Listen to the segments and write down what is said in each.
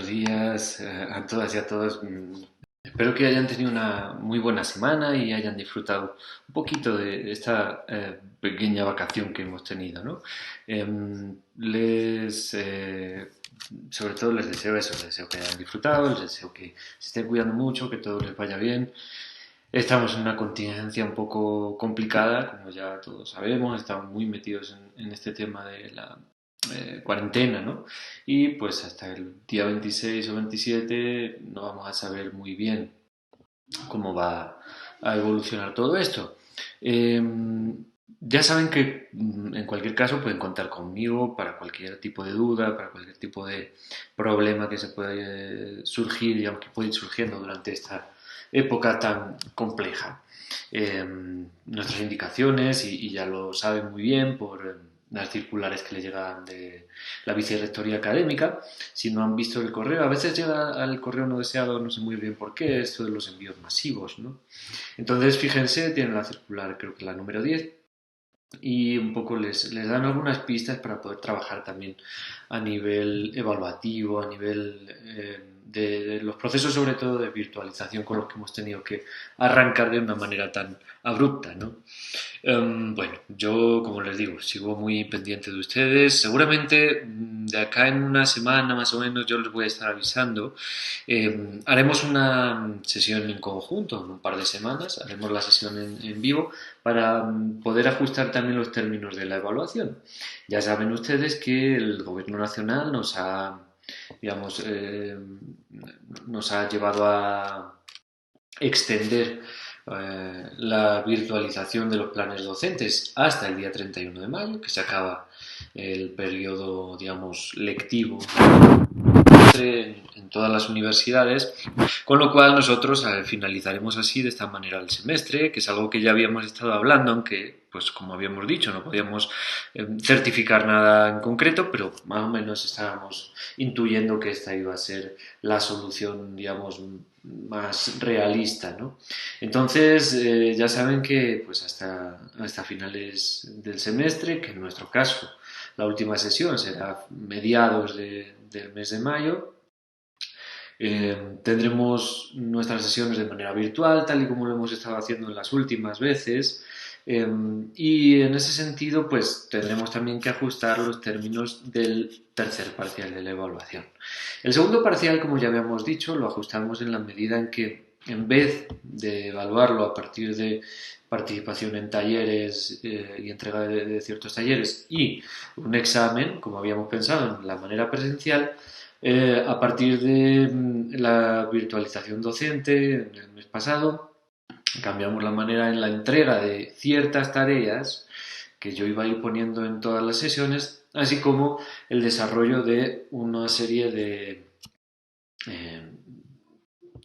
buenos días a todas y a todos. Espero que hayan tenido una muy buena semana y hayan disfrutado un poquito de esta pequeña vacación que hemos tenido, ¿no? Sobre todo les deseo eso, les deseo que hayan disfrutado, les deseo que se estén cuidando mucho, que todo les vaya bien. Estamos en una contingencia un poco complicada, como ya todos sabemos, estamos muy metidos en este tema de la cuarentena, ¿no? Y pues hasta el día 26 o 27 no vamos a saber muy bien cómo va a evolucionar todo esto. Eh, ya saben que en cualquier caso pueden contar conmigo para cualquier tipo de duda, para cualquier tipo de problema que se pueda surgir, digamos que puede ir surgiendo durante esta época tan compleja. Nuestras indicaciones, y ya lo saben muy bien por las circulares que le llegan de la vicerrectoría académica, si no han visto el correo, a veces llega al correo no deseado, no sé muy bien por qué, esto de los envíos masivos, ¿no? Entonces, fíjense, tienen la circular, creo que la número 10, y un poco les dan algunas pistas para poder trabajar también a nivel evaluativo, a nivel de los procesos sobre todo de virtualización con los que hemos tenido que arrancar de una manera tan abrupta, ¿no? Bueno, yo, como les digo, sigo muy pendiente de ustedes. Seguramente de acá en una semana más o menos yo les voy a estar avisando. Haremos una sesión en conjunto, en un par de semanas. Haremos la sesión en vivo para poder ajustar también los términos de la evaluación. Ya saben ustedes que el Gobierno Nacional digamos, nos ha llevado a extender la virtualización de los planes docentes hasta el día 31 de mayo, que se acaba el periodo, digamos, lectivo en todas las universidades, con lo cual nosotros finalizaremos así de esta manera el semestre, que es algo que ya habíamos estado hablando, aunque, pues como habíamos dicho, no podíamos certificar nada en concreto, pero más o menos estábamos intuyendo que esta iba a ser la solución, digamos, más realista, ¿no? Entonces, ya saben que pues hasta finales del semestre, que en nuestro caso la última sesión será mediados del mes de mayo. Tendremos nuestras sesiones de manera virtual, tal y como lo hemos estado haciendo en las últimas veces. Y en ese sentido, pues tendremos también que ajustar los términos del tercer parcial de la evaluación. El segundo parcial, como ya habíamos dicho, lo ajustamos en la medida en que, en vez de evaluarlo a partir de participación en talleres y entrega de ciertos talleres y un examen, como habíamos pensado en la manera presencial, a partir de la virtualización docente en el mes pasado, cambiamos la manera en la entrega de ciertas tareas que yo iba a ir poniendo en todas las sesiones, así como el desarrollo de una serie de eh,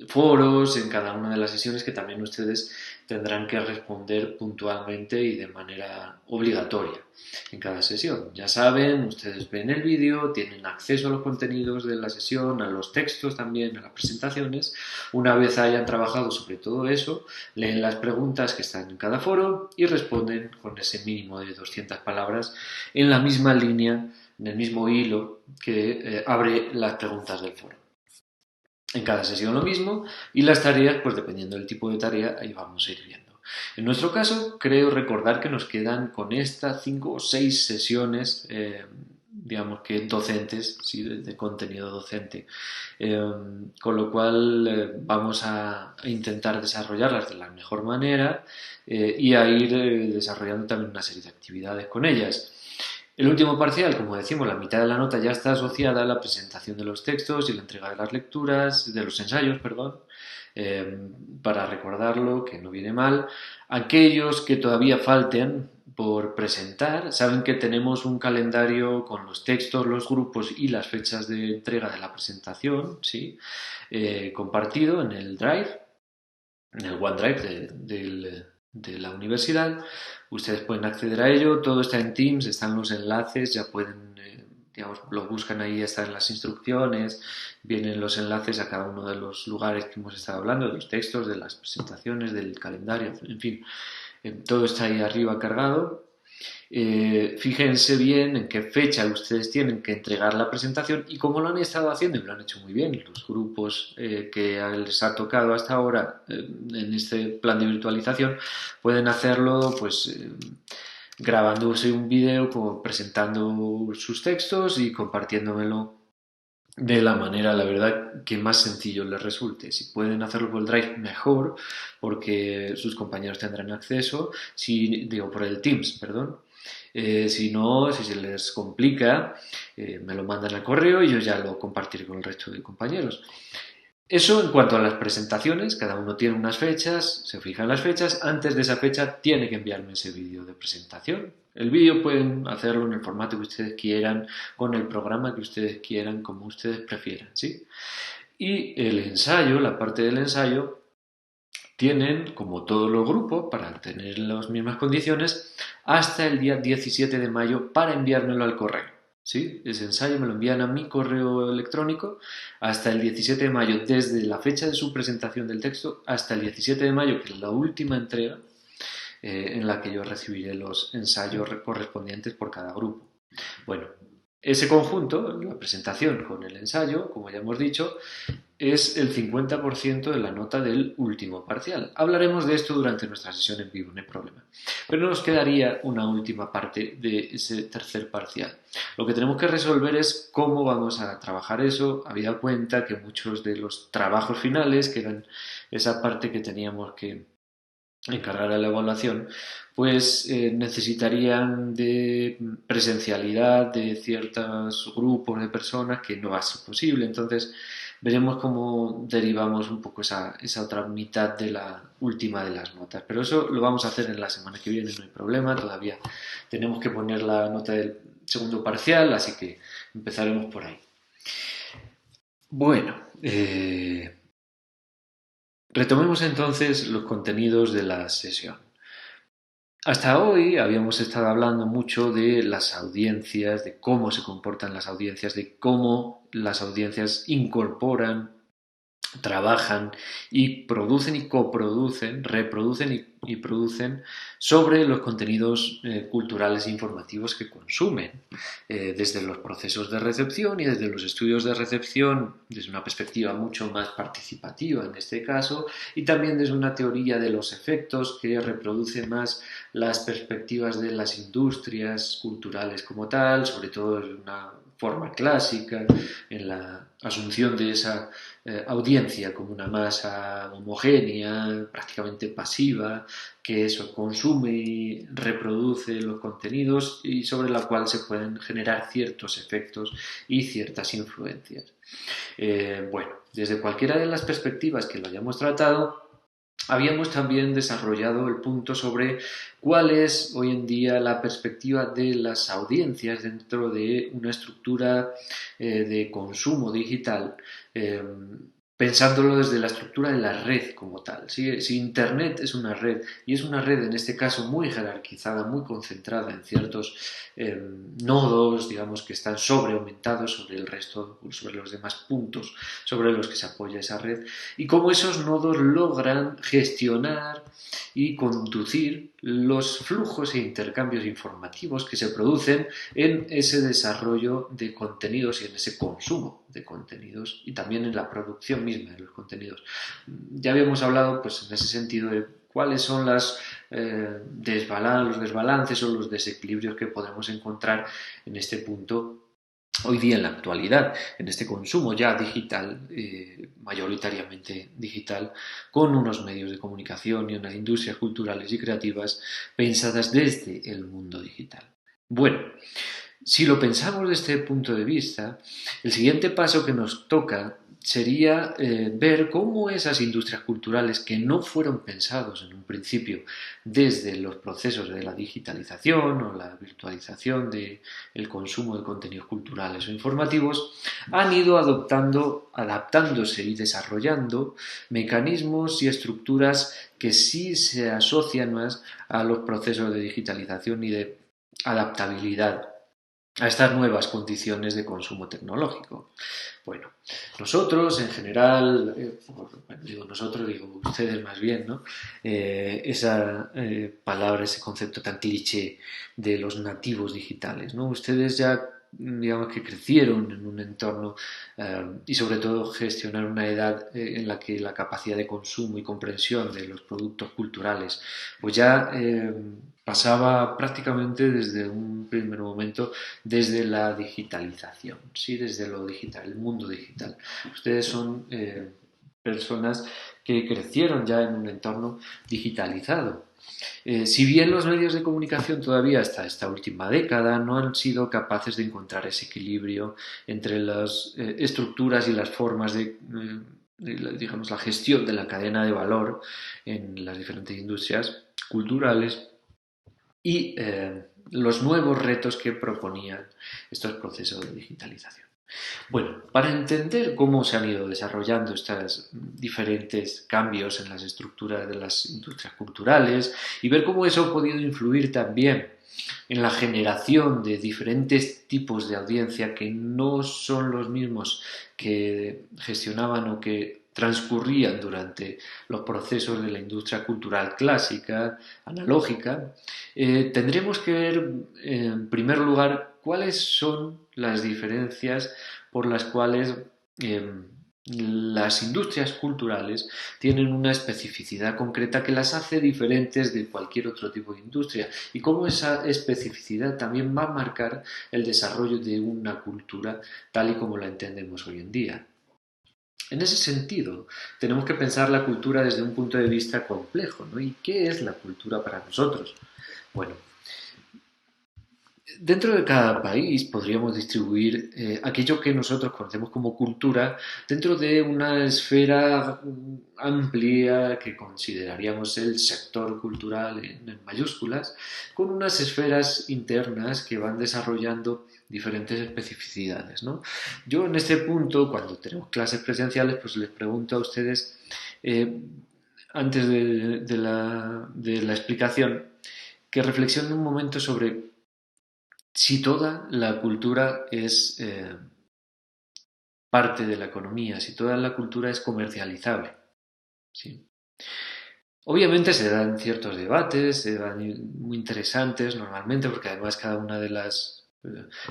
foros en cada una de las sesiones que también ustedes tendrán que responder puntualmente y de manera obligatoria en cada sesión. Ya saben, ustedes ven el vídeo, tienen acceso a los contenidos de la sesión, a los textos también, a las presentaciones. Una vez hayan trabajado sobre todo eso, leen las preguntas que están en cada foro y responden con ese mínimo de 200 palabras en la misma línea, en el mismo hilo que abre las preguntas del foro. En cada sesión lo mismo y las tareas, pues dependiendo del tipo de tarea, ahí vamos a ir viendo. En nuestro caso, creo recordar que nos quedan con estas 5 o 6 sesiones, digamos que docentes, ¿sí? de contenido docente, con lo cual vamos a intentar desarrollarlas de la mejor manera y a ir desarrollando también una serie de actividades con ellas. El último parcial, como decimos, la mitad de la nota ya está asociada a la presentación de los textos y la entrega de las lecturas, de los ensayos, perdón, eh, para recordarlo, que no viene mal. Aquellos que todavía falten por presentar, saben que tenemos un calendario con los textos, los grupos y las fechas de entrega de la presentación, ¿sí? Compartido en el Drive, en el OneDrive de la universidad. Ustedes pueden acceder a ello, todo está en Teams, están los enlaces, ya pueden, digamos, lo buscan ahí, están las instrucciones, vienen los enlaces a cada uno de los lugares que hemos estado hablando, de los textos, de las presentaciones, del calendario, en fin, todo está ahí arriba cargado. Fíjense bien en qué fecha ustedes tienen que entregar la presentación y cómo lo han estado haciendo, y lo han hecho muy bien. Los grupos que les ha tocado hasta ahora en este plan de virtualización pueden hacerlo pues grabándose un vídeo presentando sus textos y compartiéndomelo de la manera, la verdad, que más sencillo les resulte. Si pueden hacerlo por el Drive, mejor, porque sus compañeros tendrán acceso, si, digo, por el Teams, perdón. Si no, si se les complica, me lo mandan al correo y yo ya lo compartiré con el resto de compañeros. Eso en cuanto a las presentaciones, cada uno tiene unas fechas, se fijan las fechas, antes de esa fecha tiene que enviarme ese vídeo de presentación. El vídeo pueden hacerlo en el formato que ustedes quieran, con el programa que ustedes quieran, como ustedes prefieran, ¿sí? Y el ensayo, la parte del ensayo, tienen, como todos los grupos, para tener las mismas condiciones, hasta el día 17 de mayo para enviármelo al correo. ¿Sí? Ese ensayo me lo envían a mi correo electrónico hasta el 17 de mayo, desde la fecha de su presentación del texto hasta el 17 de mayo, que es la última entrega en la que yo recibiré los ensayos correspondientes por cada grupo. Bueno, ese conjunto, la presentación con el ensayo, como ya hemos dicho, es el 50% de la nota del último parcial. Hablaremos de esto durante nuestra sesión en vivo, no hay problema. Pero nos quedaría una última parte de ese tercer parcial. Lo que tenemos que resolver es cómo vamos a trabajar eso, habida cuenta que muchos de los trabajos finales, que eran esa parte que teníamos que encargar a la evaluación, pues necesitarían de presencialidad de ciertos grupos de personas que no va a ser posible. Entonces, veremos cómo derivamos un poco esa otra mitad de la última de las notas. Pero eso lo vamos a hacer en la semana que viene, no hay problema. Todavía tenemos que poner la nota del segundo parcial, así que empezaremos por ahí. Bueno, retomemos entonces los contenidos de la sesión. Hasta hoy habíamos estado hablando mucho de las audiencias, de cómo se comportan las audiencias, de cómo las audiencias incorporan, trabajan y producen y coproducen, reproducen y producen sobre los contenidos culturales e informativos que consumen, desde los procesos de recepción y desde los estudios de recepción, desde una perspectiva mucho más participativa en este caso, y también desde una teoría de los efectos que reproduce más las perspectivas de las industrias culturales como tal, sobre todo en una forma clásica, en la asunción de esa audiencia como una masa homogénea, prácticamente pasiva, que eso consume y reproduce los contenidos y sobre la cual se pueden generar ciertos efectos y ciertas influencias. Bueno, desde cualquiera de las perspectivas que lo hayamos tratado, habíamos también desarrollado el punto sobre cuál es hoy en día la perspectiva de las audiencias dentro de una estructura de consumo digital, pensándolo desde la estructura de la red como tal. Si Internet es una red, y es una red en este caso muy jerarquizada, muy concentrada en ciertos nodos, digamos, que están sobreaumentados sobre el resto, sobre los demás puntos sobre los que se apoya esa red, y cómo esos nodos logran gestionar y conducir los flujos e intercambios informativos que se producen en ese desarrollo de contenidos y en ese consumo de contenidos y también en la producción misma de los contenidos. Ya habíamos hablado pues en ese sentido de cuáles son los desbalances o los desequilibrios que podemos encontrar en este punto hoy día en la actualidad, en este consumo ya digital, mayoritariamente digital, con unos medios de comunicación y unas industrias culturales y creativas pensadas desde el mundo digital. Bueno, si lo pensamos desde este punto de vista, el siguiente paso que nos toca sería ver cómo esas industrias culturales que no fueron pensados en un principio desde los procesos de la digitalización o la virtualización del consumo de contenidos culturales o informativos han ido adaptándose y desarrollando mecanismos y estructuras que sí se asocian más a los procesos de digitalización y de adaptabilidad a estas nuevas condiciones de consumo tecnológico. Bueno, nosotros en general, bueno, digo nosotros, digo ustedes más bien, ¿no? Esa palabra, ese concepto tan cliché de los nativos digitales, ¿no? Ustedes ya, digamos que crecieron en un entorno y sobre todo gestionar una edad en la que la capacidad de consumo y comprensión de los productos culturales pues ya pasaba prácticamente desde un primer momento desde la digitalización, ¿sí? Desde lo digital, el mundo digital. Ustedes son personas que crecieron ya en un entorno digitalizado. Si bien los medios de comunicación todavía hasta esta última década no han sido capaces de encontrar ese equilibrio entre las estructuras y las formas digamos, la gestión de la cadena de valor en las diferentes industrias culturales y los nuevos retos que proponían estos procesos de digitalización. Bueno, para entender cómo se han ido desarrollando estos diferentes cambios en las estructuras de las industrias culturales y ver cómo eso ha podido influir también en la generación de diferentes tipos de audiencia que no son los mismos que gestionaban o que transcurrían durante los procesos de la industria cultural clásica, analógica, tendremos que ver en primer lugar cuáles son las diferencias por las cuales eh, las industrias culturales tienen una especificidad concreta que las hace diferentes de cualquier otro tipo de industria y cómo esa especificidad también va a marcar el desarrollo de una cultura tal y como la entendemos hoy en día. En ese sentido, tenemos que pensar la cultura desde un punto de vista complejo, ¿no? ¿Y qué es la cultura para nosotros? Bueno, dentro de cada país podríamos distribuir aquello que nosotros conocemos como cultura dentro de una esfera amplia que consideraríamos el sector cultural en mayúsculas, con unas esferas internas que van desarrollando diferentes especificidades, ¿no? Yo en este punto, cuando tenemos clases presenciales, pues les pregunto a ustedes, eh, antes de la explicación, que reflexionen un momento sobre si toda la cultura es parte de la economía, si toda la cultura es comercializable. ¿Sí? Obviamente se dan ciertos debates, se dan muy interesantes normalmente, porque además cada una de las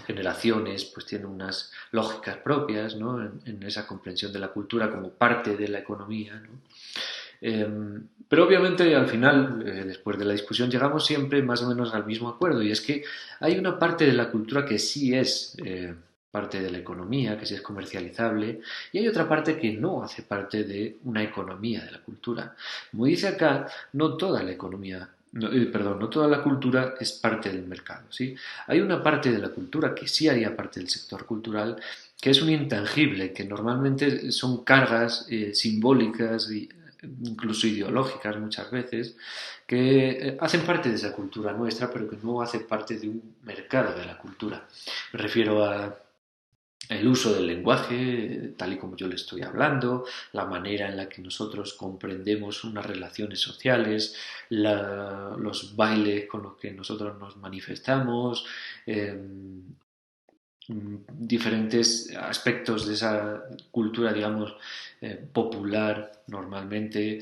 generaciones pues tiene unas lógicas propias, ¿no? En esa comprensión de la cultura como parte de la economía, ¿no? Eh, pero obviamente al final, después de la discusión, llegamos siempre más o menos al mismo acuerdo y es que hay una parte de la cultura que sí es parte de la economía, que sí es comercializable y hay otra parte que no hace parte de una economía de la cultura. Como dice acá, no toda la economía, no, perdón, no toda la cultura es parte del mercado, ¿sí? Hay una parte de la cultura que sí haría parte del sector cultural que es un intangible, que normalmente son cargas simbólicas y incluso ideológicas muchas veces, que hacen parte de esa cultura nuestra, pero que no hacen parte de un mercado de la cultura. Me refiero a el uso del lenguaje, tal y como yo le estoy hablando, la manera en la que nosotros comprendemos unas relaciones sociales, los bailes con los que nosotros nos manifestamos, eh, diferentes aspectos de esa cultura, digamos, popular normalmente.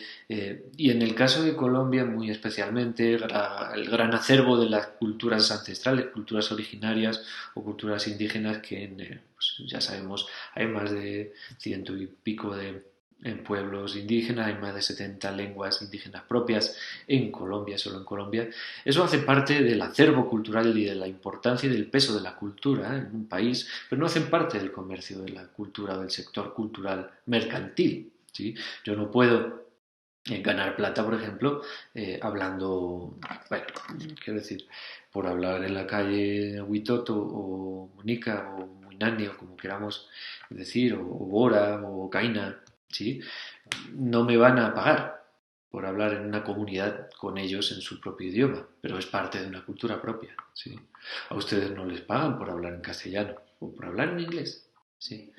Y en el caso de Colombia, muy especialmente, el gran acervo de las culturas ancestrales, culturas originarias o culturas indígenas que pues ya sabemos, hay más de ciento y pico de en pueblos indígenas, hay más de 70 lenguas indígenas propias en Colombia, solo en Colombia. Eso hace parte del acervo cultural y de la importancia y del peso de la cultura en un país, pero no hacen parte del comercio de la cultura o del sector cultural mercantil. ¿Sí? Yo no puedo ganar plata, por ejemplo, hablando, bueno, quiero decir, por hablar en la calle Huitoto o Monica o Muinani o como queramos decir, o Bora o Caina, ¿sí? No me van a pagar por hablar en una comunidad con ellos en su propio idioma, pero es parte de una cultura propia, ¿sí? A ustedes no les pagan por hablar en castellano o por hablar en inglés, ¿sí?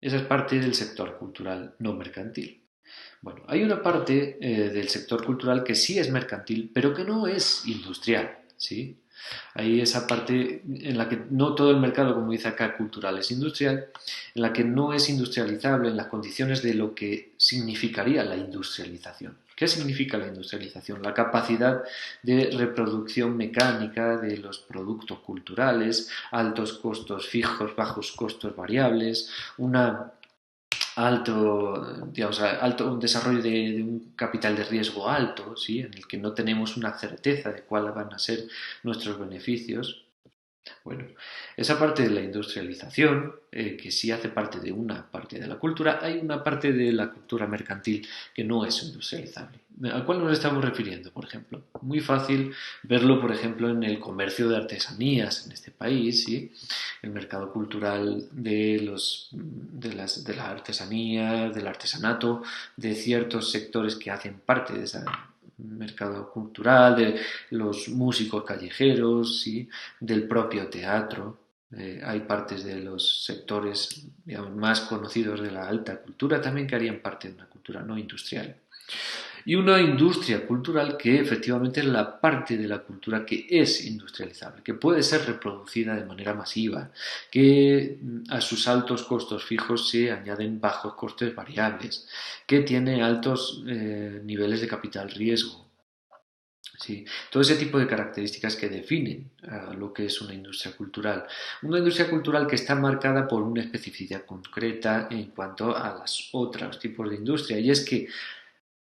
Esa es parte del sector cultural no mercantil. Bueno, hay una parte del sector cultural que sí es mercantil, pero que no es industrial, ¿sí? Hay esa parte en la que no todo el mercado, como dice acá, cultural es industrial, en la que no es industrializable en las condiciones de lo que significaría la industrialización. ¿Qué significa la industrialización? La capacidad de reproducción mecánica de los productos culturales, altos costos fijos, bajos costos variables, una un desarrollo de un capital de riesgo alto, ¿sí? En el que no tenemos una certeza de cuáles van a ser nuestros beneficios. Bueno, esa parte de la industrialización, que sí hace parte de una parte de la cultura, hay una parte de la cultura mercantil que no es industrializable. ¿A cuál nos estamos refiriendo, por ejemplo? Muy fácil verlo, por ejemplo, en el comercio de artesanías en este país, ¿sí? El mercado cultural de la artesanía, del artesanato, de ciertos sectores que hacen parte de ese mercado cultural, de los músicos callejeros, ¿sí? Del propio teatro. Hay partes de los sectores, digamos, más conocidos de la alta cultura también que harían parte de una cultura no industrial. Y una industria cultural que efectivamente es la parte de la cultura que es industrializable, que puede ser reproducida de manera masiva, que a sus altos costos fijos se añaden bajos costes variables, que tiene altos niveles de capital riesgo. Sí, todo ese tipo de características que definen lo que es una industria cultural. Una industria cultural que está marcada por una especificidad concreta en cuanto a los otros tipos de industria. Y es que,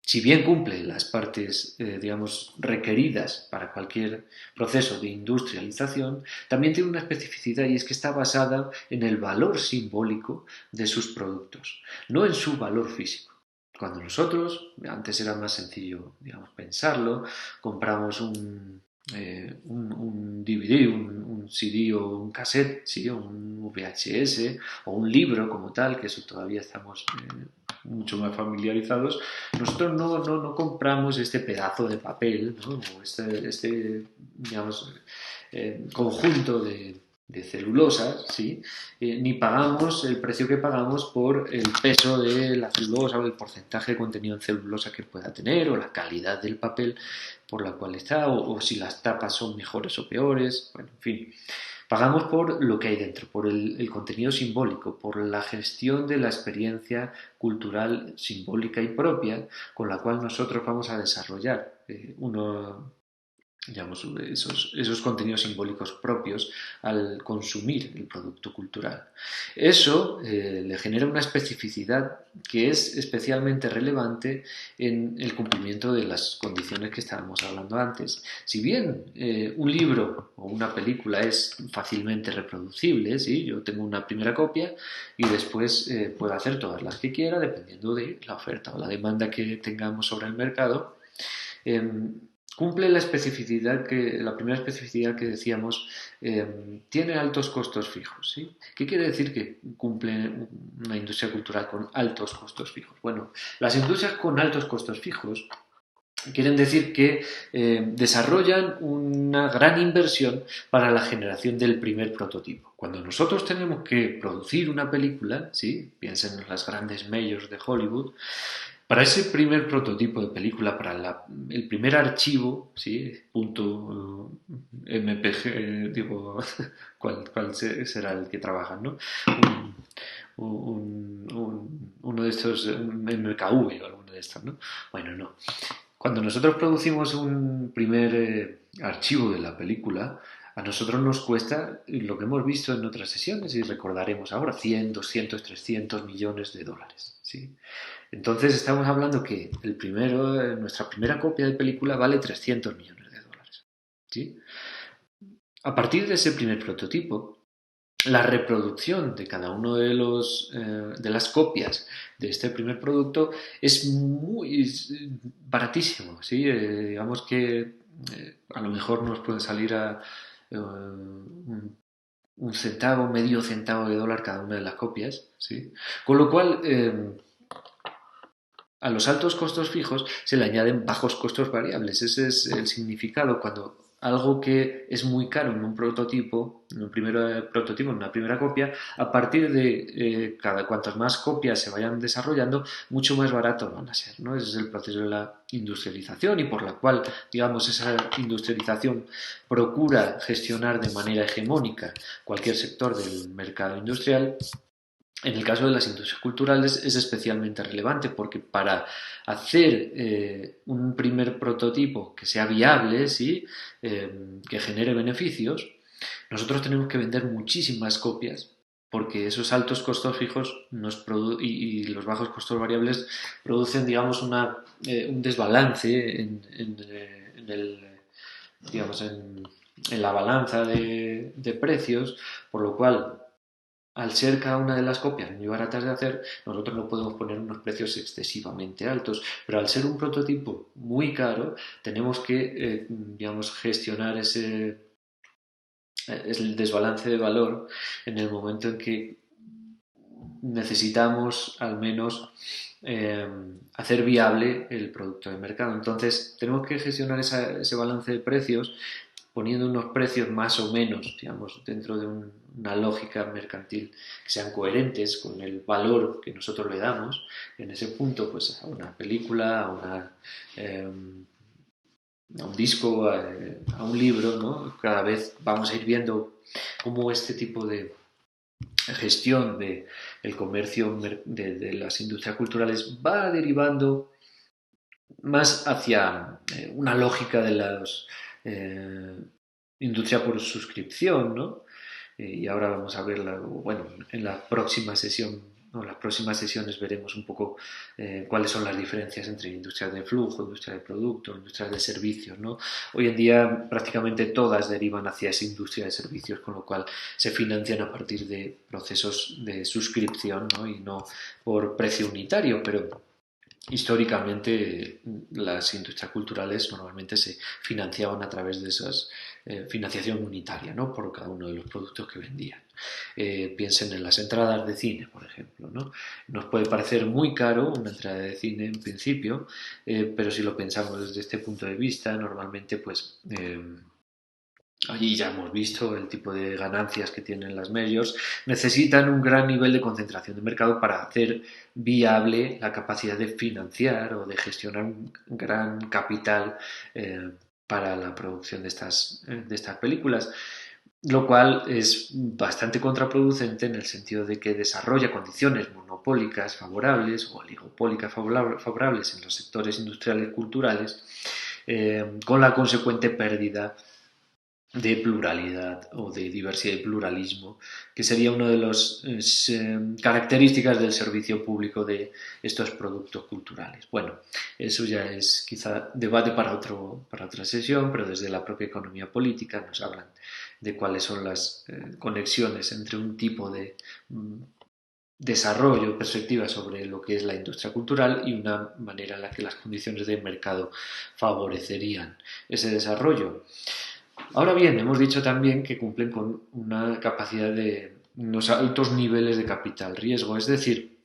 si bien cumple las partes, digamos, requeridas para cualquier proceso de industrialización, también tiene una especificidad y es que está basada en el valor simbólico de sus productos, no en su valor físico. Cuando nosotros, antes era más sencillo, digamos, pensarlo, compramos un DVD, un CD o un cassette, ¿sí? O un VHS o un libro como tal, que eso todavía estamos mucho más familiarizados, nosotros no compramos este pedazo de papel, ¿no? O digamos, conjunto de celulosas, ¿sí? Ni pagamos el precio que pagamos por el peso de la celulosa o el porcentaje de contenido en celulosa que pueda tener o la calidad del papel por la cual está o si las tapas son mejores o peores, bueno, en fin. Pagamos por lo que hay dentro, por el contenido simbólico, por la gestión de la experiencia cultural simbólica y propia con la cual nosotros vamos a desarrollar digamos, esos contenidos simbólicos propios al consumir el producto cultural. Eso le genera una especificidad que es especialmente relevante en el cumplimiento de las condiciones que estábamos hablando antes. Si bien un libro o una película es fácilmente reproducible, ¿sí? Yo tengo una primera copia y después puedo hacer todas las que quiera dependiendo de la oferta o la demanda que tengamos sobre el mercado. Cumple la primera especificidad que decíamos, tiene altos costos fijos. ¿Sí? ¿Qué quiere decir que cumple una industria cultural con altos costos fijos? Bueno, las industrias con altos costos fijos quieren decir que desarrollan una gran inversión para la generación del primer prototipo. Cuando nosotros tenemos que producir una película, ¿sí? Piensen en las grandes majors de Hollywood, para ese primer prototipo de película, para el primer archivo, ¿sí? Punto MPG, digo, ¿cuál será el que trabajan, ¿no? Uno de estos, un MKV o alguno de estos, ¿no? Bueno, no. Cuando nosotros producimos un primer archivo de la película, a nosotros nos cuesta lo que hemos visto en otras sesiones y recordaremos ahora, 100, 200, 300 millones de dólares, ¿sí? Entonces estamos hablando que nuestra primera copia de película vale 300 millones de dólares, ¿sí? A partir de ese primer prototipo, la reproducción de cada uno de las copias de este primer producto es muy baratísimo, ¿sí? Digamos que a lo mejor nos puede salir a un centavo, medio centavo de dólar cada una de las copias, ¿sí? Con lo cual, a los altos costos fijos se le añaden bajos costos variables. Ese es el significado cuando algo que es muy caro en un prototipo, en un primer prototipo, en una primera copia, a partir de cada cuantas más copias se vayan desarrollando, mucho más baratos van a ser, ¿no? Ese es el proceso de la industrialización y por la cual, digamos, esa industrialización procura gestionar de manera hegemónica cualquier sector del mercado industrial. En el caso de las industrias culturales es especialmente relevante porque para hacer un primer prototipo que sea viable, ¿sí? Que genere beneficios, nosotros tenemos que vender muchísimas copias porque esos altos costos fijos y los bajos costos variables producen, digamos, un desbalance digamos, en la balanza de precios, por lo cual al ser cada una de las copias muy baratas de hacer, nosotros no podemos poner unos precios excesivamente altos, pero al ser un prototipo muy caro, tenemos que, digamos, gestionar el desbalance de valor en el momento en que necesitamos al menos eh, hacer viable el producto de mercado. Entonces, tenemos que gestionar ese balance de precios poniendo unos precios más o menos, digamos, dentro de una lógica mercantil que sean coherentes con el valor que nosotros le damos en ese punto, pues a una película, a un disco, a un libro, ¿no? Cada vez vamos a ir viendo cómo este tipo de gestión del comercio de las industrias culturales va derivando más hacia una lógica de las industria por suscripción, ¿no? Y ahora vamos a verla, bueno, en la próxima sesión, o las próximas sesiones veremos un poco cuáles son las diferencias entre industrias de flujo, industrias de producto, industrias de servicios, ¿no? Hoy en día prácticamente todas derivan hacia esa industria de servicios, con lo cual se financian a partir de procesos de suscripción, ¿no? Y no por precio unitario, pero históricamente las industrias culturales normalmente se financiaban a través de esa financiación unitaria, ¿no? Por cada uno de los productos que vendían. Piensen en las entradas de cine, por ejemplo, ¿no? Nos puede parecer muy caro una entrada de cine en principio, pero si lo pensamos desde este punto de vista, normalmente pues allí ya hemos visto el tipo de ganancias que tienen las majors, necesitan un gran nivel de concentración de mercado para hacer viable la capacidad de financiar o de gestionar un gran capital para la producción de estas películas, lo cual es bastante contraproducente en el sentido de que desarrolla condiciones monopólicas favorables o oligopólicas favorables en los sectores industriales y culturales, con la consecuente pérdida de pluralidad o de diversidad y pluralismo, que sería una de las características del servicio público de estos productos culturales. Bueno, eso ya es quizá debate para otra sesión, pero desde la propia economía política nos hablan de cuáles son las conexiones entre un tipo de desarrollo, perspectiva sobre lo que es la industria cultural y una manera en la que las condiciones de mercado favorecerían ese desarrollo. Ahora bien, hemos dicho también que cumplen con una capacidad de unos altos niveles de capital riesgo, es decir,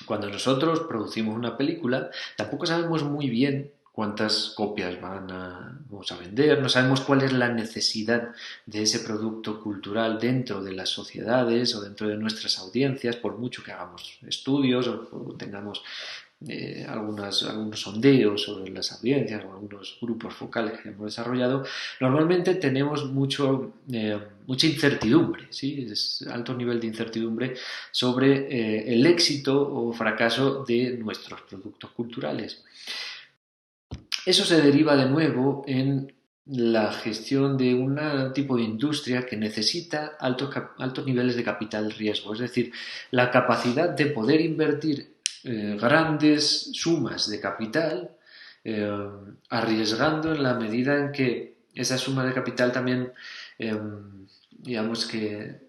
cuando nosotros producimos una película, tampoco sabemos muy bien cuántas copias vamos a vender, no sabemos cuál es la necesidad de ese producto cultural dentro de las sociedades o dentro de nuestras audiencias, por mucho que hagamos estudios o tengamos algunos sondeos sobre las audiencias o algunos grupos focales que hemos desarrollado, normalmente tenemos mucha incertidumbre, ¿sí? Es alto nivel de incertidumbre sobre el éxito o fracaso de nuestros productos culturales. Eso se deriva de nuevo en la gestión de un tipo de industria que necesita altos niveles de capital riesgo, es decir, la capacidad de poder invertir grandes sumas de capital, arriesgando en la medida en que esa suma de capital también, eh, digamos que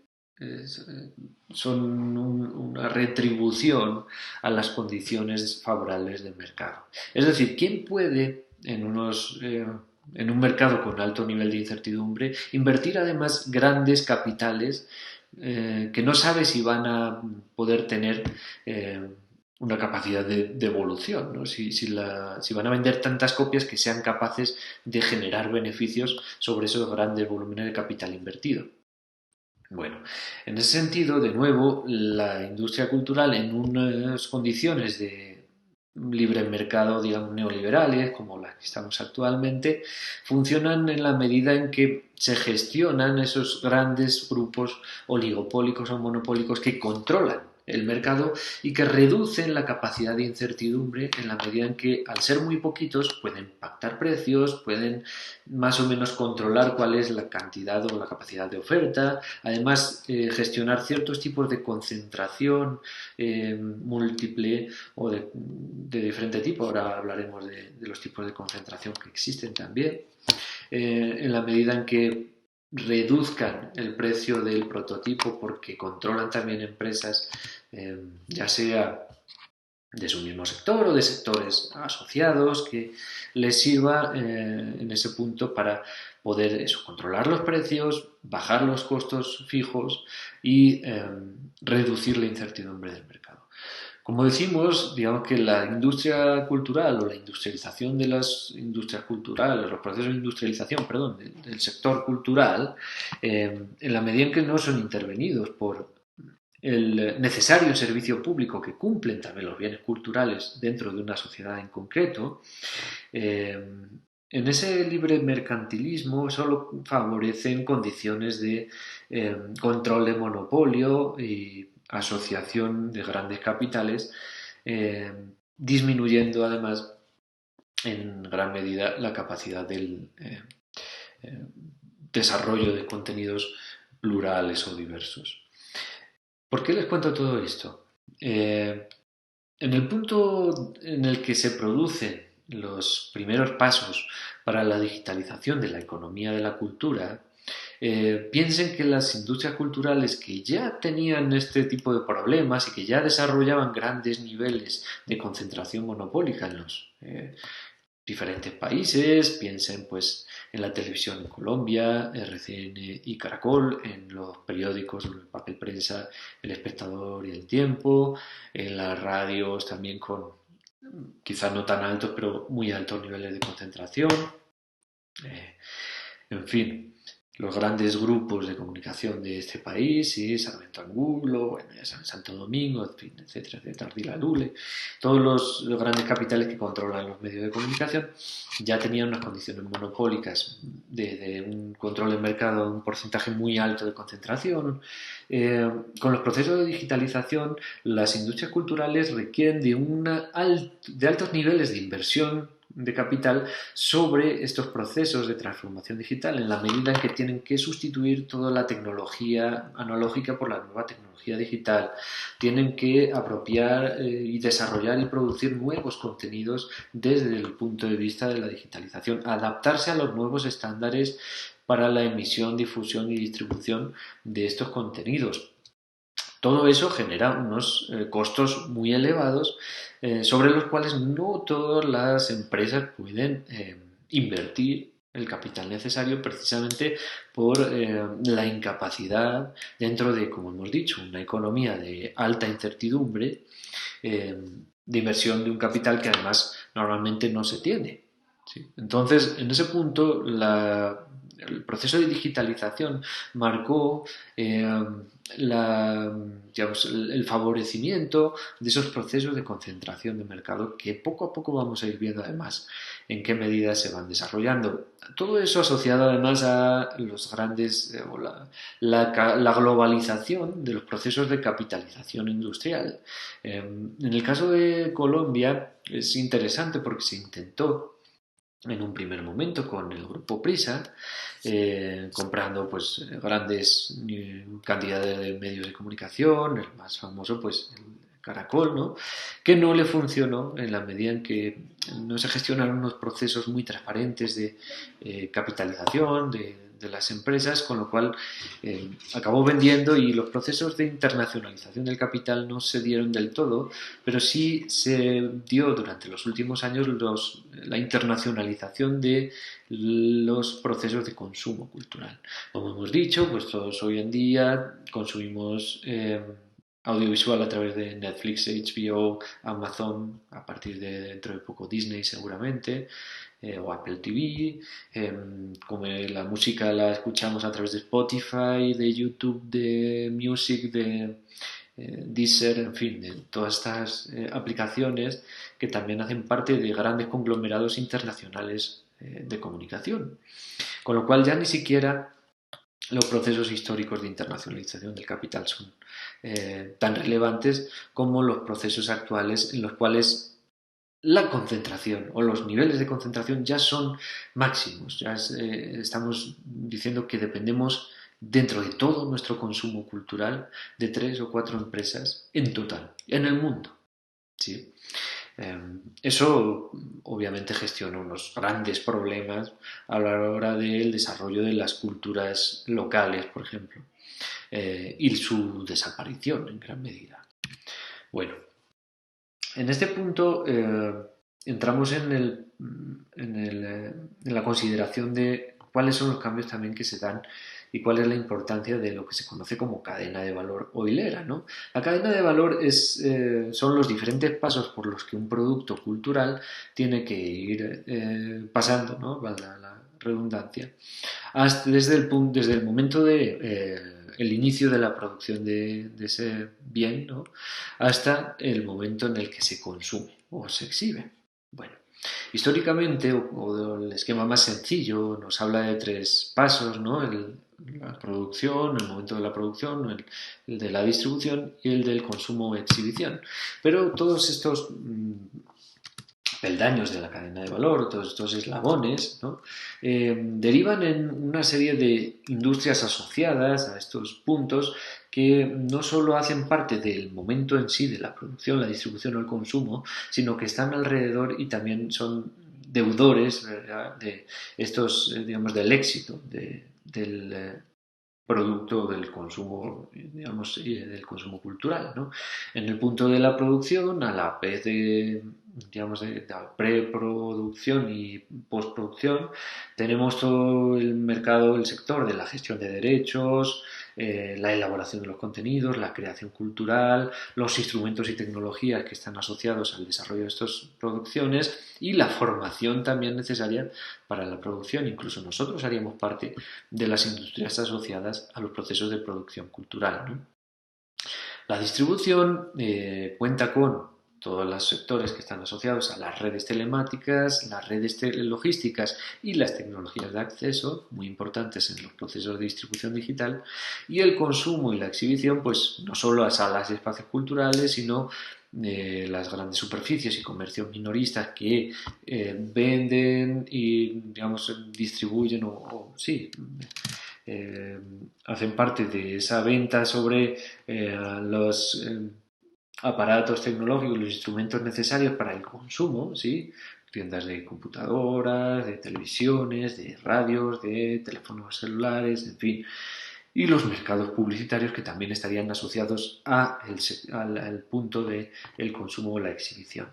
son una retribución a las condiciones favorables del mercado. Es decir, ¿quién puede en un mercado con alto nivel de incertidumbre invertir además grandes capitales que no sabe si van a poder tener una capacidad de evolución, ¿no? Si van a vender tantas copias que sean capaces de generar beneficios sobre esos grandes volúmenes de capital invertido. Bueno, en ese sentido, de nuevo, la industria cultural en unas condiciones de libre mercado, digamos, neoliberales, como las que estamos actualmente, funcionan en la medida en que se gestionan esos grandes grupos oligopólicos o monopólicos que controlan el mercado y que reducen la capacidad de incertidumbre en la medida en que, al ser muy poquitos, pueden pactar precios, pueden más o menos controlar cuál es la cantidad o la capacidad de oferta, además gestionar ciertos tipos de concentración múltiple o de diferente tipo. Ahora hablaremos de los tipos de concentración que existen también, en la medida en que reduzcan el precio del prototipo porque controlan también empresas, ya sea de su mismo sector o de sectores asociados, que les sirva en ese punto para poder eso, controlar los precios, bajar los costos fijos y reducir la incertidumbre del mercado. Como decimos, digamos que la industria cultural o la industrialización de las industrias culturales, los procesos de industrialización, perdón, del sector cultural, en la medida en que no son intervenidos por el necesario servicio público que cumplen también los bienes culturales dentro de una sociedad en concreto, en ese libre mercantilismo solo favorecen condiciones de control de monopolio y asociación de grandes capitales, eh, disminuyendo además en gran medida la capacidad del eh, desarrollo de contenidos plurales o diversos. ¿Por qué les cuento todo esto? En el punto en el que se producen los primeros pasos para la digitalización de la economía de la cultura, piensen que las industrias culturales que ya tenían este tipo de problemas y que ya desarrollaban grandes niveles de concentración monopólica en los diferentes países, piensen pues en la televisión en Colombia, RCN y Caracol, en los periódicos, en el papel prensa, El Espectador y El Tiempo, en las radios también con quizás no tan altos, pero muy altos niveles de concentración, eh, en fin, los grandes grupos de comunicación de este país, sí, Sarmiento Angulo, bueno, ya saben, Santo Domingo, en fin, etcétera, etcétera, Ardila Lule, todos los grandes capitales que controlan los medios de comunicación ya tenían unas condiciones monopólicas de un control del mercado, un porcentaje muy alto de concentración. Con los procesos de digitalización, las industrias culturales requieren de altos niveles de inversión de capital sobre estos procesos de transformación digital, en la medida en que tienen que sustituir toda la tecnología analógica por la nueva tecnología digital, tienen que apropiar y desarrollar y producir nuevos contenidos desde el punto de vista de la digitalización, adaptarse a los nuevos estándares para la emisión, difusión y distribución de estos contenidos. Todo eso genera unos costos muy elevados sobre los cuales no todas las empresas pueden invertir el capital necesario precisamente por la incapacidad dentro de, como hemos dicho, una economía de alta incertidumbre, de inversión de un capital que además normalmente no se tiene. ¿Sí? Entonces, en ese punto, el proceso de digitalización marcó digamos, el favorecimiento de esos procesos de concentración de mercado que poco a poco vamos a ir viendo además en qué medida se van desarrollando. Todo eso asociado además a los grandes, la globalización de los procesos de capitalización industrial. En el caso de Colombia es interesante porque se intentó en un primer momento con el grupo Prisa, comprando pues grandes cantidades de medios de comunicación, el más famoso pues el Caracol, ¿no? Que no le funcionó en la medida en que no se gestionaron unos procesos muy transparentes de capitalización de las empresas, con lo cual acabó vendiendo y los procesos de internacionalización del capital no se dieron del todo, pero sí se dio durante los últimos años la internacionalización de los procesos de consumo cultural. Como hemos dicho, pues todos hoy en día consumimos audiovisual a través de Netflix, HBO, Amazon, a partir de dentro de poco Disney seguramente, o Apple TV, como la música la escuchamos a través de Spotify, de YouTube, de Music, de Deezer, en fin, de todas estas aplicaciones que también hacen parte de grandes conglomerados internacionales de comunicación. Con lo cual ya ni siquiera los procesos históricos de internacionalización del capital son tan relevantes como los procesos actuales en los cuales la concentración o los niveles de concentración ya son máximos. Ya estamos diciendo que dependemos dentro de todo nuestro consumo cultural de 3 o 4 empresas en total, en el mundo. ¿Sí? Eso obviamente gestiona unos grandes problemas a la hora del desarrollo de las culturas locales, por ejemplo, y su desaparición en gran medida. Bueno, en este punto entramos en la consideración de cuáles son los cambios también que se dan y cuál es la importancia de lo que se conoce como cadena de valor o hilera, ¿no? La cadena de valor son los diferentes pasos por los que un producto cultural tiene que ir pasando, ¿no? Valga la redundancia, desde el momento de el inicio de la producción de ese bien, ¿no? Hasta el momento en el que se consume o se exhibe. Bueno, históricamente, o el esquema más sencillo, nos habla de 3 pasos, ¿no? La producción, el momento de la producción, el de la distribución y el del consumo o exhibición. Pero todos estos peldaños de la cadena de valor, todos estos eslabones, ¿no? Derivan en una serie de industrias asociadas a estos puntos que no solo hacen parte del momento en sí de la producción, la distribución o el consumo, sino que están alrededor y también son deudores, ¿verdad?, de estos, digamos, del éxito del producto del consumo, digamos, y del consumo cultural, ¿no? En el punto de la producción, a la vez digamos, de preproducción y postproducción, tenemos todo el mercado, el sector de la gestión de derechos, la elaboración de los contenidos, la creación cultural, los instrumentos y tecnologías que están asociados al desarrollo de estas producciones y la formación también necesaria para la producción. Incluso nosotros haríamos parte de las industrias asociadas a los procesos de producción cultural, ¿no? La distribución cuenta con todos los sectores que están asociados a las redes telemáticas, las redes logísticas y las tecnologías de acceso, muy importantes en los procesos de distribución digital, y el consumo y la exhibición, pues no solo a salas y espacios culturales, sino las grandes superficies y comercios minoristas que venden y, digamos, distribuyen sí, hacen parte de esa venta sobre los aparatos tecnológicos, los instrumentos necesarios para el consumo, ¿sí? Tiendas de computadoras, de televisiones, de radios, de teléfonos celulares, en fin. Y los mercados publicitarios que también estarían asociados al punto del consumo o la exhibición.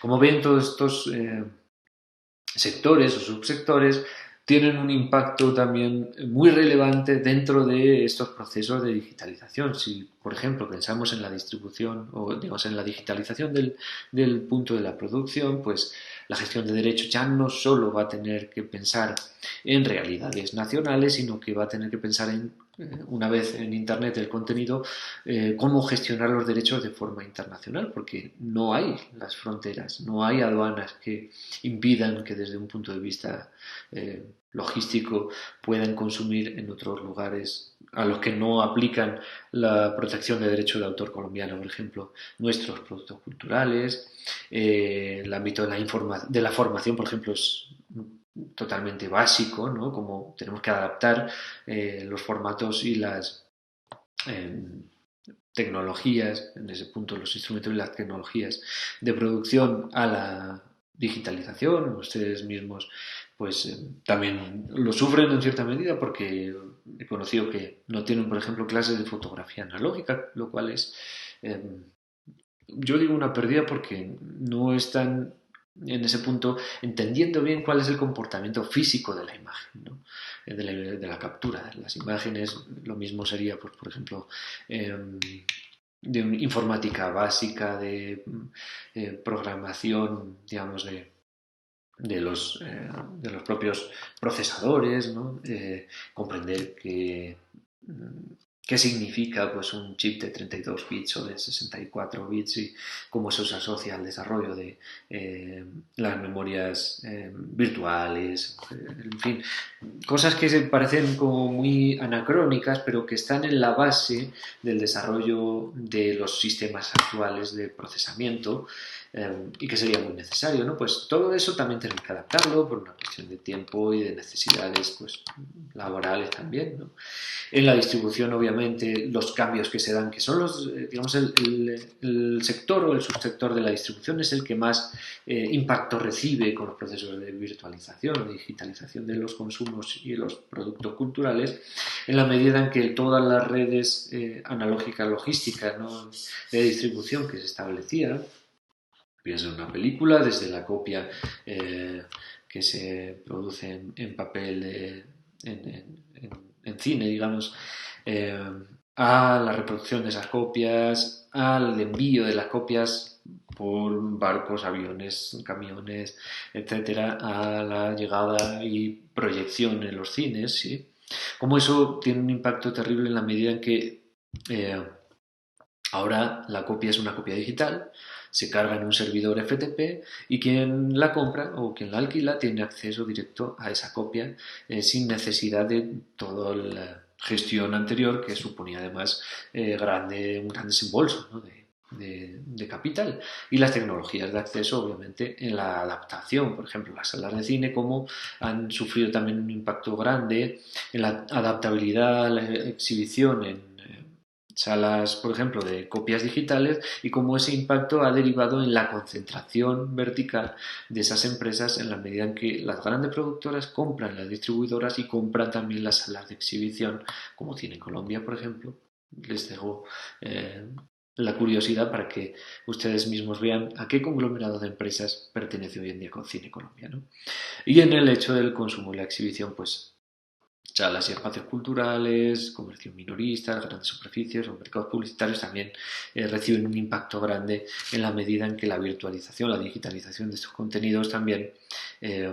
Como ven, todos estos sectores o subsectores tienen un impacto también muy relevante dentro de estos procesos de digitalización. Si, por ejemplo, pensamos en la distribución o digamos en la digitalización del punto de la producción, pues la gestión de derechos ya no solo va a tener que pensar en realidades nacionales, sino que va a tener que pensar en, una vez en Internet el contenido, cómo gestionar los derechos de forma internacional, porque no hay las fronteras, no hay aduanas que impidan que desde un punto de vista logístico puedan consumir en otros lugares a los que no aplican la protección de derechos de autor colombiano, por ejemplo, nuestros productos culturales. El ámbito de la formación, por ejemplo, es totalmente básico, ¿no? Como tenemos que adaptar los formatos y las tecnologías, en ese punto los instrumentos y las tecnologías de producción a la digitalización. Ustedes mismos pues también lo sufren en cierta medida porque he conocido que no tienen, por ejemplo, clases de fotografía analógica, lo cual es, yo digo, una pérdida porque no están en ese punto entendiendo bien cuál es el comportamiento físico de la imagen, ¿no? De la captura de las imágenes. Lo mismo sería, pues, por ejemplo, de informática básica, de programación, digamos, de los propios procesadores, ¿no? Comprender qué significa pues, un chip de 32 bits o de 64 bits y cómo eso se asocia al desarrollo de las memorias virtuales, en fin, cosas que se parecen como muy anacrónicas, pero que están en la base del desarrollo de los sistemas actuales de procesamiento y que sería muy necesario, ¿no? Pues todo eso también tenemos que adaptarlo por una cuestión de tiempo y de necesidades pues, laborales también, ¿no? En la distribución, obviamente, los cambios que se dan, que son los, digamos, el sector o el subsector de la distribución es el que más impacto recibe con los procesos de virtualización, de digitalización de los consumos y de los productos culturales, en la medida en que todas las redes analógicas logísticas, ¿no?, de distribución que se establecían, piensa en una película, desde la copia que se produce en papel, en cine, digamos, eh, a la reproducción de esas copias, al envío de las copias por barcos, aviones, camiones, etcétera, a la llegada y proyección en los cines, ¿sí? Como eso tiene un impacto terrible en la medida en que ahora la copia es una copia digital, se carga en un servidor FTP y quien la compra o quien la alquila tiene acceso directo a esa copia sin necesidad de toda la gestión anterior que suponía además un gran desembolso, ¿no?, de capital. Y las tecnologías de acceso, obviamente, en la adaptación, por ejemplo, las salas de cine, como han sufrido también un impacto grande en la adaptabilidad, la exhibición en salas, por ejemplo, de copias digitales y cómo ese impacto ha derivado en la concentración vertical de esas empresas en la medida en que las grandes productoras compran las distribuidoras y compran también las salas de exhibición, como Cine Colombia, por ejemplo. Les dejo la curiosidad para que ustedes mismos vean a qué conglomerado de empresas pertenece hoy en día con Cine Colombia, ¿no? Y en el hecho del consumo y la exhibición, pues salas y espacios culturales, comercio minorista, grandes superficies o mercados publicitarios también reciben un impacto grande en la medida en que la virtualización, la digitalización de estos contenidos también eh,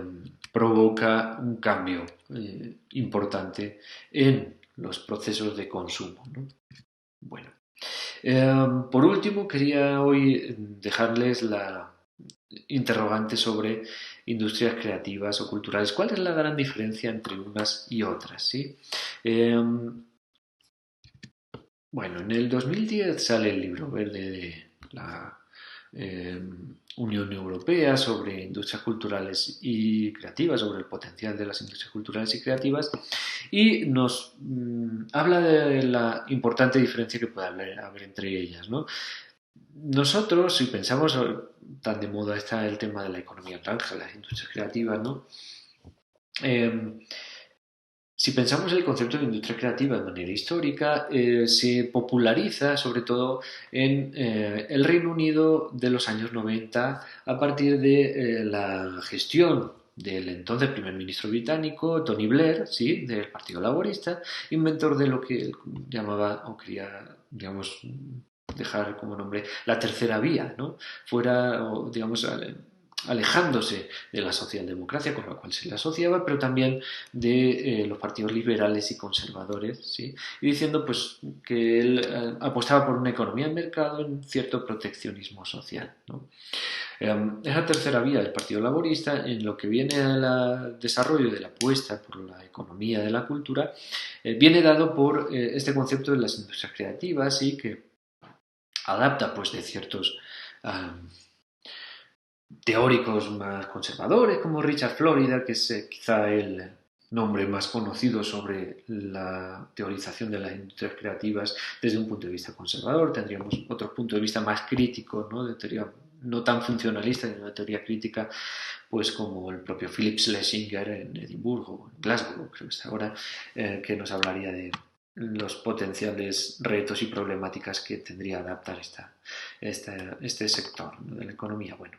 provoca un cambio importante en los procesos de consumo, ¿no? Bueno, por último quería hoy dejarles la interrogante sobre industrias creativas o culturales. ¿Cuál es la gran diferencia entre unas y otras? ¿Sí? Eh, bueno, en el 2010 sale el libro verde de la eh, Unión Europea sobre industrias culturales y creativas, sobre el potencial de las industrias culturales y creativas, y nos habla de la importante diferencia que puede haber entre ellas, ¿no? Nosotros, si pensamos, tan de moda está el tema de la economía naranja, las industrias creativas, ¿no? Eh, si pensamos el concepto de industria creativa de manera histórica, se populariza sobre todo en el Reino Unido de los años 90 a partir de la gestión del entonces primer ministro británico, Tony Blair, ¿sí?, del Partido Laborista, inventor de lo que él llamaba o quería, digamos, dejar como nombre la tercera vía, ¿no? Fuera, o, digamos, alejándose de la socialdemocracia con la cual se le asociaba, pero también de los partidos liberales y conservadores, ¿sí? Y diciendo pues que él apostaba por una economía de mercado en cierto proteccionismo social, ¿no? Esa tercera vía del Partido Laborista, en lo que viene al desarrollo de la apuesta por la economía de la cultura, viene dado por este concepto de las industrias creativas y que adapta pues de ciertos teóricos más conservadores como Richard Florida, que es quizá el nombre más conocido sobre la teorización de las industrias creativas desde un punto de vista conservador. Tendríamos otro punto de vista más crítico, ¿no?, de teoría no tan funcionalista, de una teoría crítica, pues como el propio Philip Schlesinger en Edimburgo, en Glasgow, creo que está ahora, que nos hablaría de los potenciales retos y problemáticas que tendría adaptar este sector, ¿no?, de la economía. Bueno,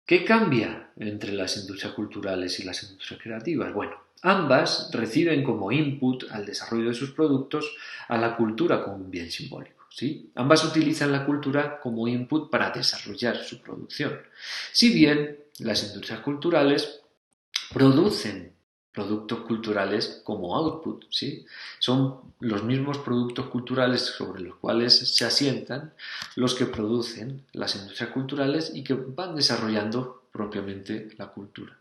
¿qué cambia entre las industrias culturales y las industrias creativas? Bueno, ambas reciben como input al desarrollo de sus productos a la cultura como un bien simbólico. ¿sí? Ambas utilizan la cultura como input para desarrollar su producción. Si bien las industrias culturales producen productos culturales como output, ¿sí? Son los mismos productos culturales sobre los cuales se asientan los que producen las industrias culturales y que van desarrollando propiamente la cultura.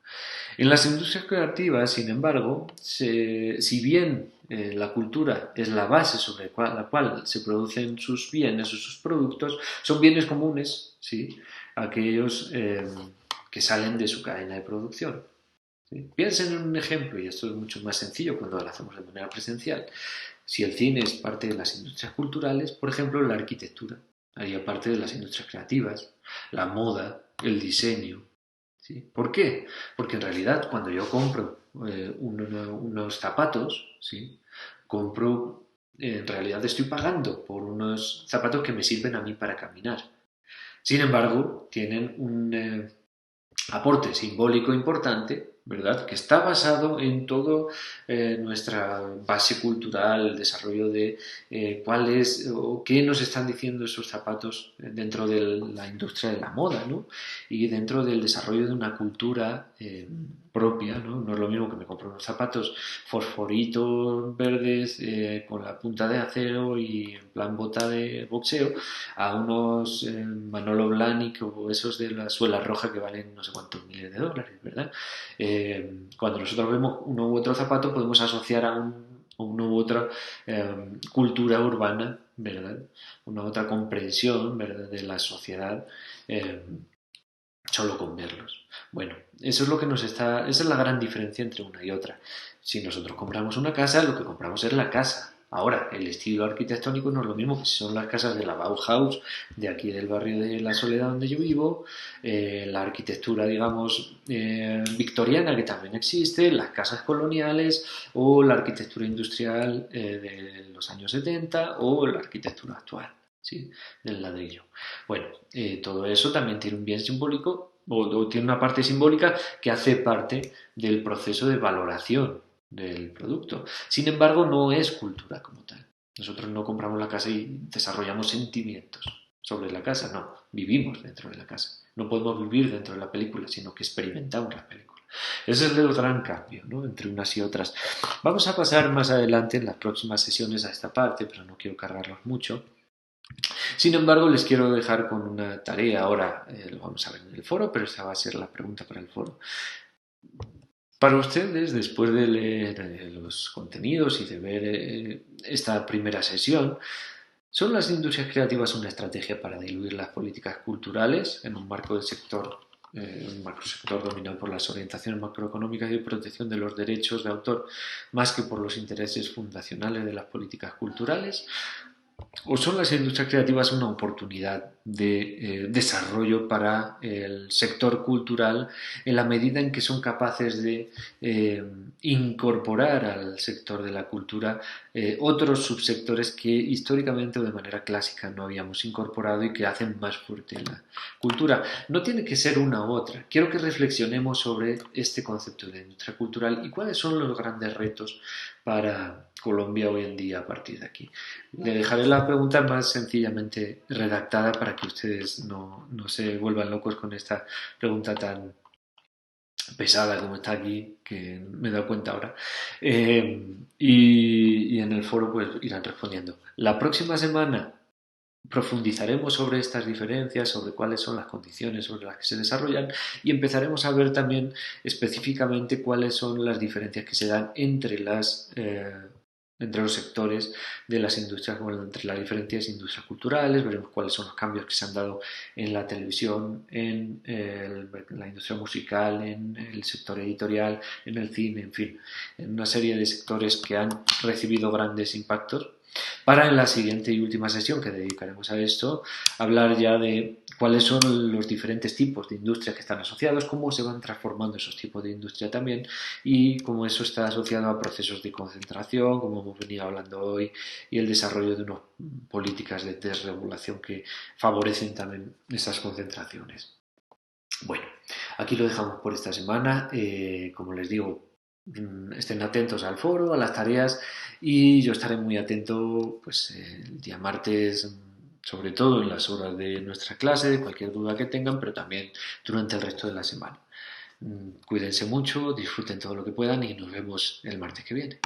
En las industrias creativas, sin embargo, si bien la cultura es la base sobre la cual se producen sus bienes o sus productos, son bienes comunes, ¿sí? Aquellos que salen de su cadena de producción. ¿Sí? Piensen en un ejemplo, y esto es mucho más sencillo cuando lo hacemos de manera presencial. Si el cine es parte de las industrias culturales, por ejemplo, la arquitectura haría parte de las industrias creativas, la moda, el diseño. ¿Sí? ¿Por qué? Porque en realidad cuando yo compro unos zapatos, ¿sí? Compro, en realidad estoy pagando por unos zapatos que me sirven a mí para caminar. Sin embargo, tienen un aporte simbólico importante, ¿verdad? Que está basado en todo nuestra base cultural, el desarrollo de cuál es o qué nos están diciendo esos zapatos dentro de la industria de la moda, ¿no? Y dentro del desarrollo de una cultura propia, ¿no? No es lo mismo que me compro unos zapatos fosforitos verdes con la punta de acero y en plan bota de boxeo a unos Manolo Blahnik o esos de la suela roja que valen no sé cuántos miles de dólares, ¿verdad? Cuando nosotros vemos uno u otro zapato podemos asociar a una u otra cultura urbana, ¿verdad? Una otra comprensión, ¿verdad? De la sociedad solo con verlos. Bueno, eso es lo que esa es la gran diferencia entre una y otra. Si nosotros compramos una casa, lo que compramos es la casa. Ahora, el estilo arquitectónico no es lo mismo que si son las casas de la Bauhaus, de aquí del barrio de La Soledad donde yo vivo, la arquitectura, digamos, victoriana que también existe, las casas coloniales o la arquitectura industrial de los años 70 o la arquitectura actual, ¿sí? Del ladrillo. Bueno, todo eso también tiene un bien simbólico o tiene una parte simbólica que hace parte del proceso de valoración del producto. Sin embargo, no es cultura como tal. Nosotros no compramos la casa y desarrollamos sentimientos sobre la casa, no, vivimos dentro de la casa. No podemos vivir dentro de la película, sino que experimentamos la película. Ese es el gran cambio, ¿no? Entre unas y otras. Vamos a pasar más adelante en las próximas sesiones a esta parte, pero no quiero cargarlos mucho. Sin embargo, les quiero dejar con una tarea. Ahora lo vamos a ver en el foro, pero esta va a ser la pregunta para el foro. Para ustedes, después de leer los contenidos y de ver esta primera sesión, ¿son las industrias creativas una estrategia para diluir las políticas culturales en un marco del sector, un macrosector dominado por las orientaciones macroeconómicas y de protección de los derechos de autor, más que por los intereses fundacionales de las políticas culturales? ¿O son las industrias creativas una oportunidad de desarrollo para el sector cultural en la medida en que son capaces de incorporar al sector de la cultura otros subsectores que históricamente o de manera clásica no habíamos incorporado y que hacen más fuerte la cultura? No tiene que ser una u otra. Quiero que reflexionemos sobre este concepto de industria cultural y cuáles son los grandes retos para Colombia hoy en día a partir de aquí. Le dejaré la pregunta más sencillamente redactada para que ustedes no se vuelvan locos con esta pregunta tan pesada como está aquí, que me he dado cuenta ahora. Y en el foro pues irán respondiendo. La próxima semana profundizaremos sobre estas diferencias, sobre cuáles son las condiciones sobre las que se desarrollan y empezaremos a ver también específicamente cuáles son las diferencias que se dan entre entre los sectores de las industrias, bueno, entre las diferentes industrias culturales, veremos cuáles son los cambios que se han dado en la televisión, en la industria musical, en el sector editorial, en el cine, en fin, en una serie de sectores que han recibido grandes impactos para en la siguiente y última sesión que dedicaremos a esto, hablar ya de cuáles son los diferentes tipos de industria que están asociados, cómo se van transformando esos tipos de industria también y cómo eso está asociado a procesos de concentración, como hemos venido hablando hoy, y el desarrollo de unas políticas de desregulación que favorecen también esas concentraciones. Bueno, aquí lo dejamos por esta semana. Como les digo, estén atentos al foro, a las tareas y yo estaré muy atento pues el día martes sobre todo en las horas de nuestra clase, de cualquier duda que tengan, pero también durante el resto de la semana. Cuídense mucho, disfruten todo lo que puedan y nos vemos el martes que viene.